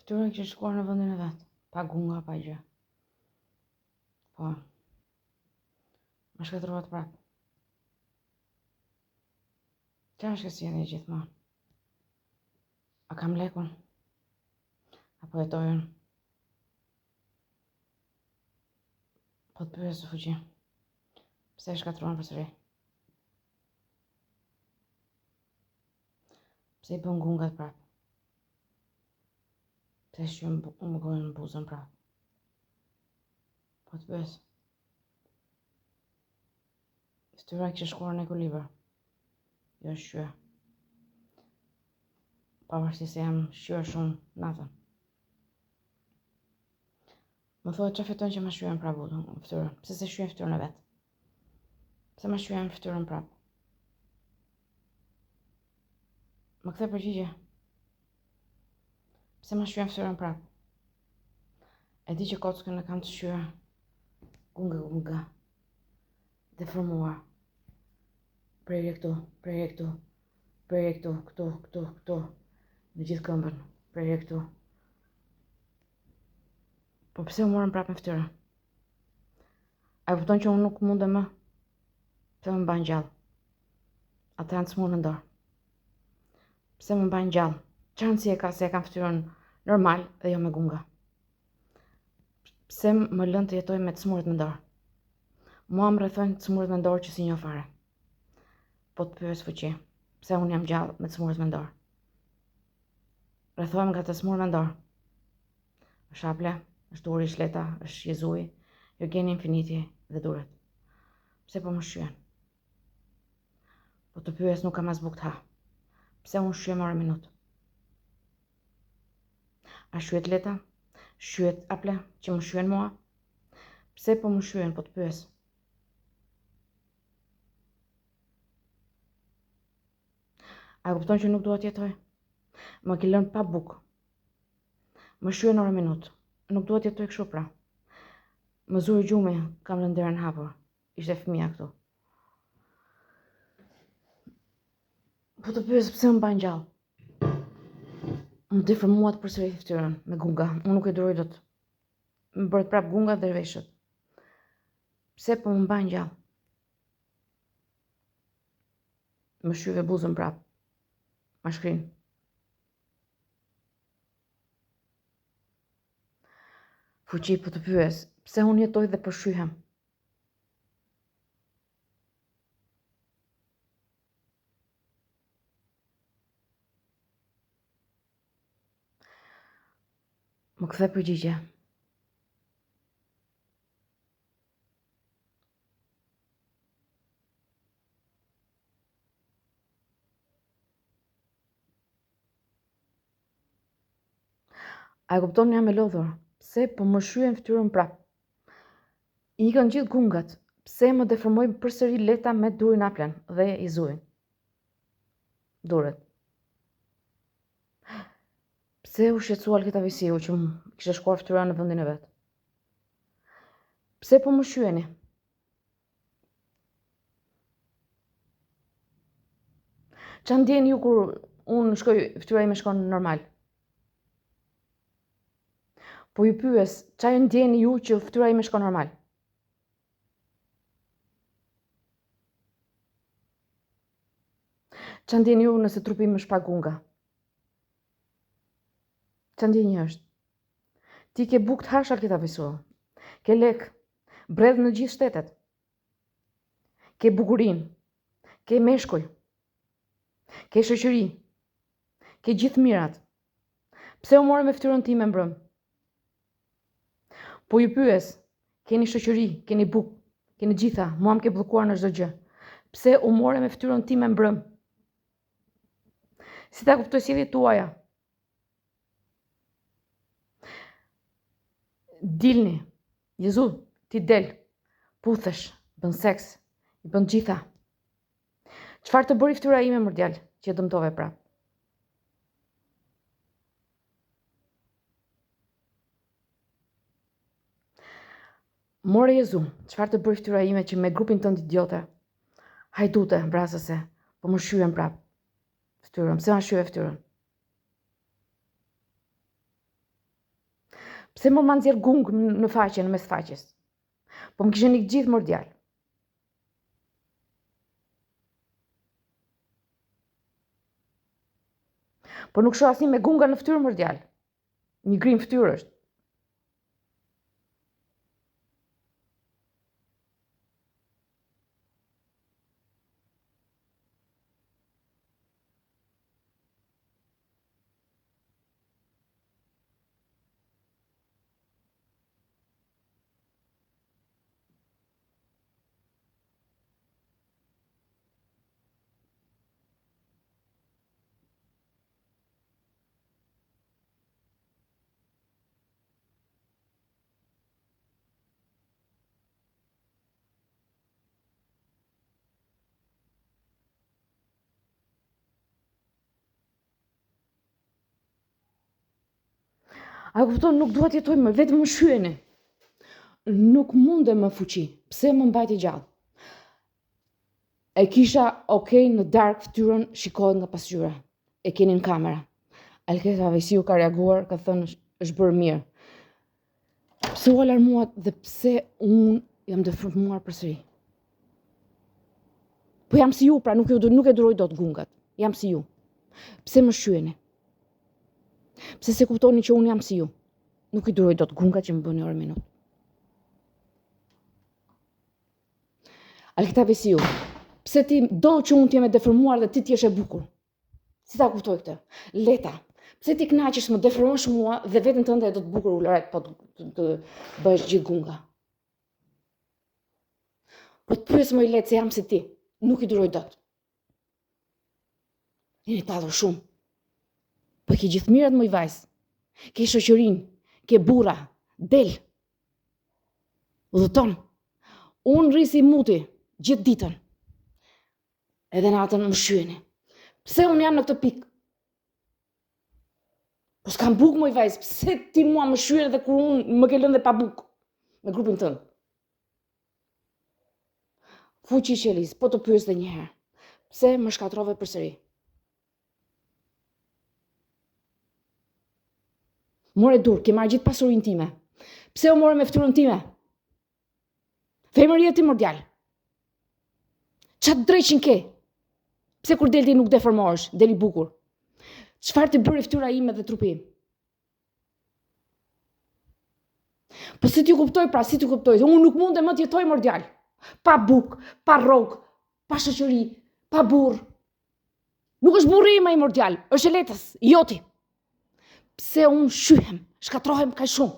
Fytyra kishte shkuar në vendin e vet, pa gunga, pa gjë. Po. Më shkatërrohet prap. Çfarë është si jeni gjithmonë? A kam lekun? Apo jetojën? Po të pyes fuqi. Pse shkatruan përsëri? Pse I bën gungat prap? Pse shqyn më gojën në buzën prap? Po të pyes. Fytyra kishte shkuar në ekuilibër. Jo shqyr. Pavarësisht se jam shqyr shumë natën. Më thuhet çfarë fiton që ma shqyen prap fytyrën? Pse se shqyen fytyrën e vet? Pse ma shqyen fytyrën prap? Më kthe përgjigje. Pse ma shqyen fytyrën prap? E di që kockën e kam të shqyr. Gunga. Deformuar. Prerje këtu. Këtu. Në gjithë këmbën. Prerje këtu. Po pse u morën prap me fytyrën? A e kupton që unë nuk mundem më? Pse më mbajnë gjallë? Ata janë të smurë në dorë. Pse më mbajnë gjallë? Çfarë rëndësie ka se e kam fytyrën normal dhe jo me gunga? Pse më lën të jetoj me të smurit në dorë? Mua më rrethojnë të smurit në dorë që si njoh fare. Po të pyes fuqi. Pse unë jam gjallë me të smurit në dorë? Rrethohem nga të smurë në dorë. Është Aple, është Duri Shleta, është Jezui, Jurgeni Infiniti dhe Duret. Pse po më shqyen? Po të pyes nuk kam as bukë të ha. Pse unë shqyem orë minutë? A shqyet Leta? Shqyet Aple që më shqyen mua? Pse po më shqyen, po të pyes? A kupton që nuk dua të jetoj? Më ke lënë pa bukë. Më shqyen orë minutë. Nuk dua të jetoj kështu pra. Më zuri gjumi, kam lënë derën hapur. Ishte fëmia këtu. Po të pyes pse më mbajnë gjallë? Më deformuat përsëri fytyrën me gunga. Unë nuk e duroj dot. Më bëret prap gunga dhe veshët. Pse po më mbajnë gjallë? Më shqyve buzën prap. Ma shkrin. Fuqi, po të pyes, pse unë jetoj dhe po shqyhem? Më kthe përgjigje. A e kupton jam e lodhur? Pse po më shqyen fytyrën prap? I ikën gjithë gungat. Pse më deformoj përsëri Leta me Durin Aplen dhe Izuin? Duret. Pse u shqetësua Alketa Visiu që më kishte shkuar fytyra në vendin e vet? Pse po më shqyeni? Ç'a ndjeni ju kur unë shkoj fytyra ime shkon normal? Po ju pyes, ç'a ndjeni ju që fytyra ime shkon normal? Ç'a ndjeni ju nëse trupi im është pa gunga? Ç'a ndjenjë është? Ti ke bukë të hash Alketa Visiu. Ke lek, bredh në gjithë shtetet. Ke bukurinë, ke meshkuj, ke shoqëri, ke gjithë mirat. Pse u morë me fytyrën time mbrëm? Po ju pyes, keni shoqëri, keni bukë, keni gjitha, mua më ke bllokuar në çdo gjë. Pse u morë me fytyrën time mbrëm? Si ta kuptoj sjelljet tuaja? Dilni, Jezu, ti del, puthesh, bën seks, I bën gjitha. Çfarë të bëri fytyra ime më djalë, që e dëmtove prap? More Jezu, çfarë të bëri fytyra ime që me grupin tënd idiote? Hajdute, vrasëse, po më shqyen prap fytyrën. Pse ma shqyve fytyrën? Pse më ma nxjerr gungë në faqe, në mes faqes? Po më kishen ikë gjithë mordjal. Po nuk shoh asnjë me gunga në fytyrë mordjal. Një grim fytyrë është. A kupton, nuk dua të jetoj më, vetëm më shyeni. Nuk mundem më fuqi. Pse më mbajti gjallë? E kisha okay në dark fytyrën, shikohet nga pasqyra. E keni në kamera. Alketa Vesiu ka reaguar, ka thënë është bërë mirë. Pse u alarmuat dhe pse unë jam deformuar përsëri? Po jam si ju, pra nuk e duroj dot gungat. Jam si ju. Pse më shyeni? Pse se kuptoni që unë jam si ju? Nuk i duroj dot gungat që më bëni orë minut. Alketa Vesiu, pse ti do që unë t'jem e deformuar dhe ti t'jesh e bukur? Si ta kuptoj këtë? Leta, pse ti kënaqesh më deformosh mua dhe veten tënde do të bukur ulëret, po të bëhesh gjithë gunga? Po të pyes më i letë se jam si ti, nuk i duroj dot. Jeni tallur shumë. Po ke gjithë mirat më i vajzë. Ke shoqërinë, ke burra, del. Udhëton. Unë rrisi muti gjithë ditën. Edhe natën më shyeni. Pse unë jam në këtë pikë? Po s'kam bukë më i vajzë. Pse ti mua më shyen edhe kur unë më ke lënë dhe pa bukë? Me grupin tënd. Fuqi Qelis, po të pyes edhe një herë. Pse më shkatrove përsëri? More dur, ke marrë gjithë pasurinë time. Pse u more me fytyrën time? Femëria ti mordjal. Çfarë dreqin ke? Pse kur del ti nuk deformohesh, deli bukur? Çfarë të bëri fytyra ime dhe trupi im? Po si t'ju kuptoj pra, si t'ju kuptoj? Unë nuk mundem më të jetoj mordjal. Pa buk, pa rrog, pa shoqëri, pa burr. Nuk është burri im ai mordjal, është e letës, joti. Pse unë shyhem, shkatrohem kaq shumë?